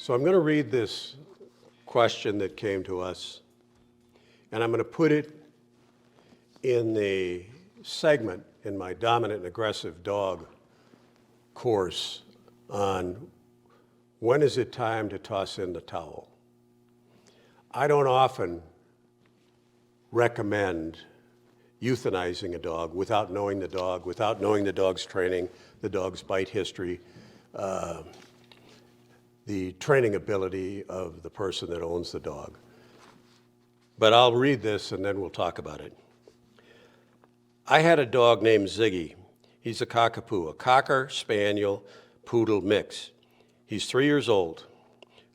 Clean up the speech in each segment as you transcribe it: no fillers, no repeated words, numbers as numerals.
So I'm going to read this question that came to us, and I'm going to put it in the segment in my dominant and aggressive dog course on when is it time to toss in the towel. I don't often recommend euthanizing a dog without knowing the dog, without knowing the dog's training, the dog's bite history, the training ability of the person that owns the dog. But I'll read this and then we'll talk about it. I had a dog named Ziggy. He's a Cockapoo, a Cocker Spaniel Poodle mix. He's 3 years old.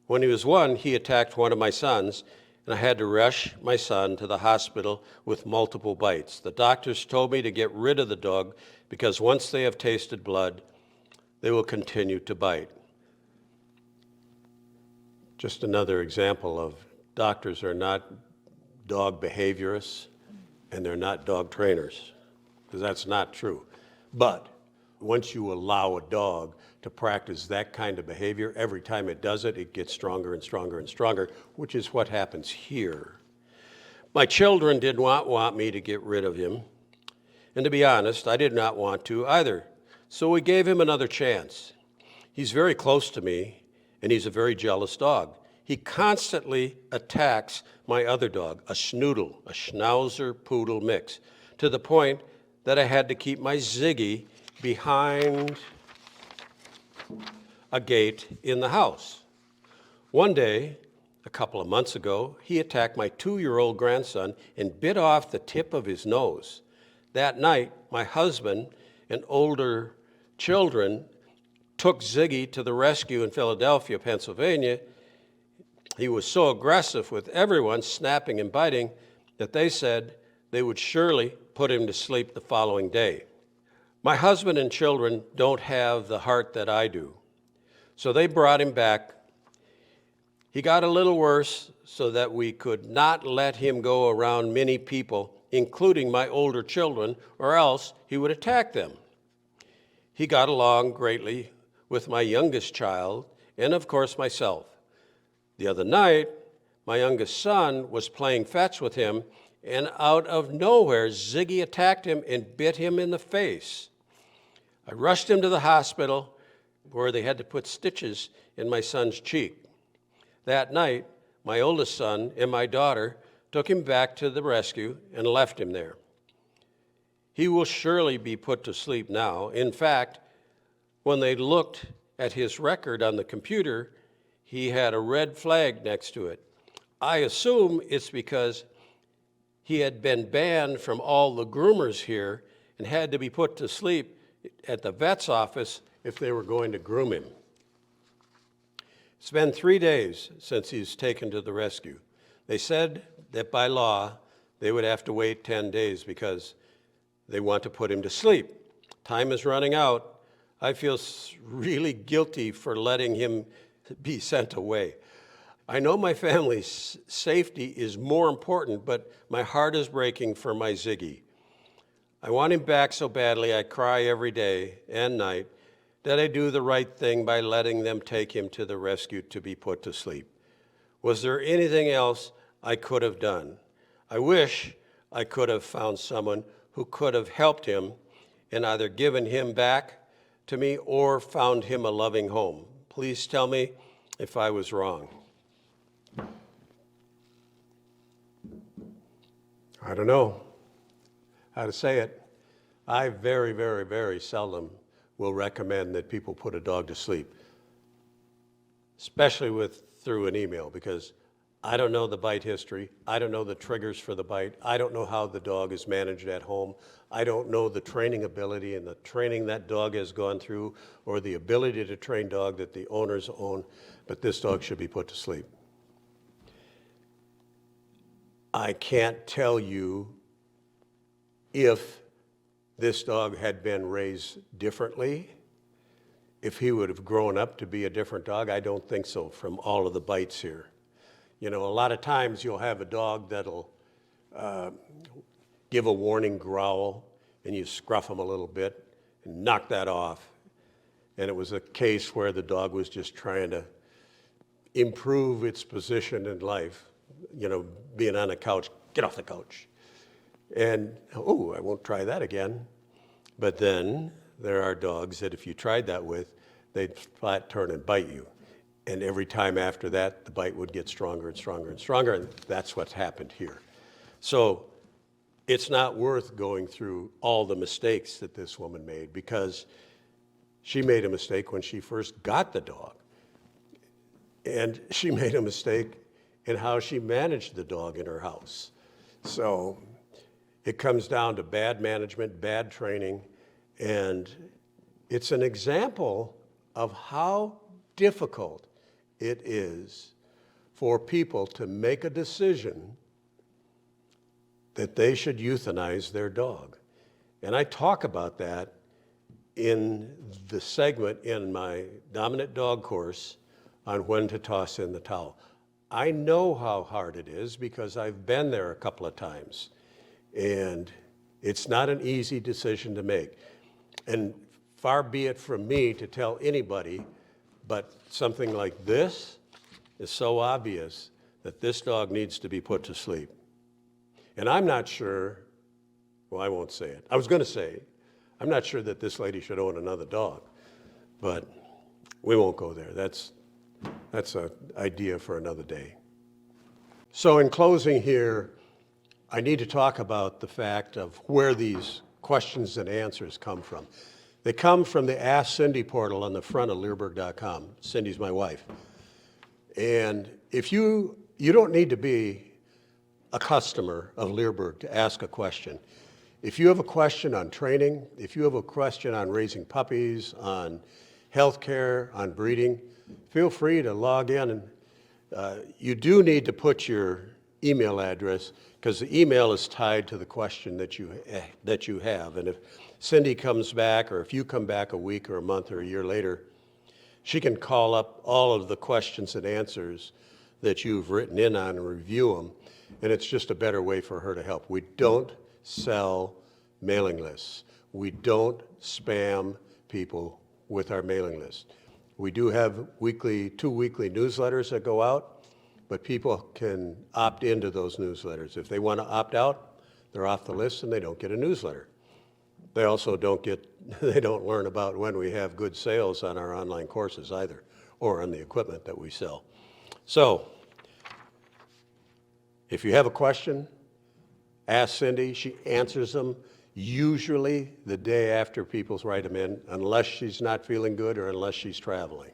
When he was 1, he attacked one of my sons, and I had to rush my son to the hospital with multiple bites. The doctors told me to get rid of the dog because once they have tasted blood, they will continue to bite. Just another example of doctors are not dog behaviorists and they're not dog trainers, because that's not true. But once you allow a dog to practice that kind of behavior, every time it does it, it gets stronger and stronger and stronger, which is what happens here. My children did not want me to get rid of him, and to be honest, I did not want to either. So we gave him another chance. He's very close to me, and he's a very jealous dog. He constantly attacks my other dog, a Schnoodle, a Schnauzer Poodle mix, to the point that I had to keep my Ziggy behind a gate in the house. One day, a couple of months ago, he attacked my 2-year-old grandson and bit off the tip of his nose. That night, my husband and older children took Ziggy to the rescue in Philadelphia, Pennsylvania. He was so aggressive with everyone, snapping and biting, that they said they would surely put him to sleep the following day. My husband and children don't have the heart that I do, so they brought him back. He got a little worse so that we could not let him go around many people, including my older children, or else he would attack them. He got along greatly with my youngest child, and of course myself. The other night, my youngest son was playing fetch with him, and out of nowhere, Ziggy attacked him and bit him in the face. I rushed him to the hospital, where they had to put stitches in my son's cheek. That night, my oldest son and my daughter took him back to the rescue and left him there. He will surely be put to sleep now. In fact, when they looked at his record on the computer, he had a red flag next to it. I assume it's because he had been banned from all the groomers here and had to be put to sleep at the vet's office if they were going to groom him. It's been 3 days since he's taken to the rescue. They said that by law, they would have to wait 10 days because they want to put him to sleep. Time is running out. I feel really guilty for letting him be sent away. I know my family's safety is more important, but my heart is breaking for my Ziggy. I want him back so badly I cry every day and night. Did I do the right thing by letting them take him to the rescue to be put to sleep? Was there anything else I could have done? I wish I could have found someone who could have helped him and either given him back to me or found him a loving home. Please tell me if I was wrong. I don't know how to say it. I very, very, very seldom will recommend that people put a dog to sleep, especially through an email, because I don't know the bite history. I don't know the triggers for the bite. I don't know how the dog is managed at home. I don't know the training ability and the training that dog has gone through or the ability to train dog that the owners own, but this dog should be put to sleep. I can't tell you if this dog had been raised differently, if he would have grown up to be a different dog. I don't think so from all of the bites here. You know, a lot of times you'll have a dog that'll give a warning growl and you scruff him a little bit and knock that off. And it was a case where the dog was just trying to improve its position in life, being on a couch, get off the couch. And, oh, I won't try that again. But then there are dogs that if you tried that with, they'd flat turn and bite you. And every time after that, the bite would get stronger and stronger and stronger, and that's what's happened here. So it's not worth going through all the mistakes that this woman made, because she made a mistake when she first got the dog. And she made a mistake in how she managed the dog in her house. So it comes down to bad management, bad training, and it's an example of how difficult it is for people to make a decision that they should euthanize their dog. And I talk about that in the segment in my dominant dog course on when to toss in the towel. I know how hard it is because I've been there a couple of times, and it's not an easy decision to make. And far be it from me to tell anybody, but something like this is so obvious that this dog needs to be put to sleep. And I'm not sure, well, I won't say it. I was going to say, I'm not sure that this lady should own another dog, but we won't go there. That's an idea for another day. So in closing here, I need to talk about the fact of where these questions and answers come from. They come from the Ask Cindy portal on the front of Leerburg.com. Cindy's my wife. And if you don't need to be a customer of Leerburg to ask a question. If you have a question on training, if you have a question on raising puppies, on healthcare, on breeding, feel free to log in. And you do need to put your email address, because the email is tied to the question that you have. And if Cindy comes back, or if you come back a week or a month or a year later, she can call up all of the questions and answers that you've written in on and review them. And it's just a better way for her to help. We don't sell mailing lists. We don't spam people with our mailing list. We do have two weekly newsletters that go out, but people can opt into those newsletters. If they want to opt out, they're off the list and they don't get a newsletter. They also don't learn about when we have good sales on our online courses either, or on the equipment that we sell. So, if you have a question, ask Cindy. She answers them usually the day after people write them in, unless she's not feeling good or unless she's traveling.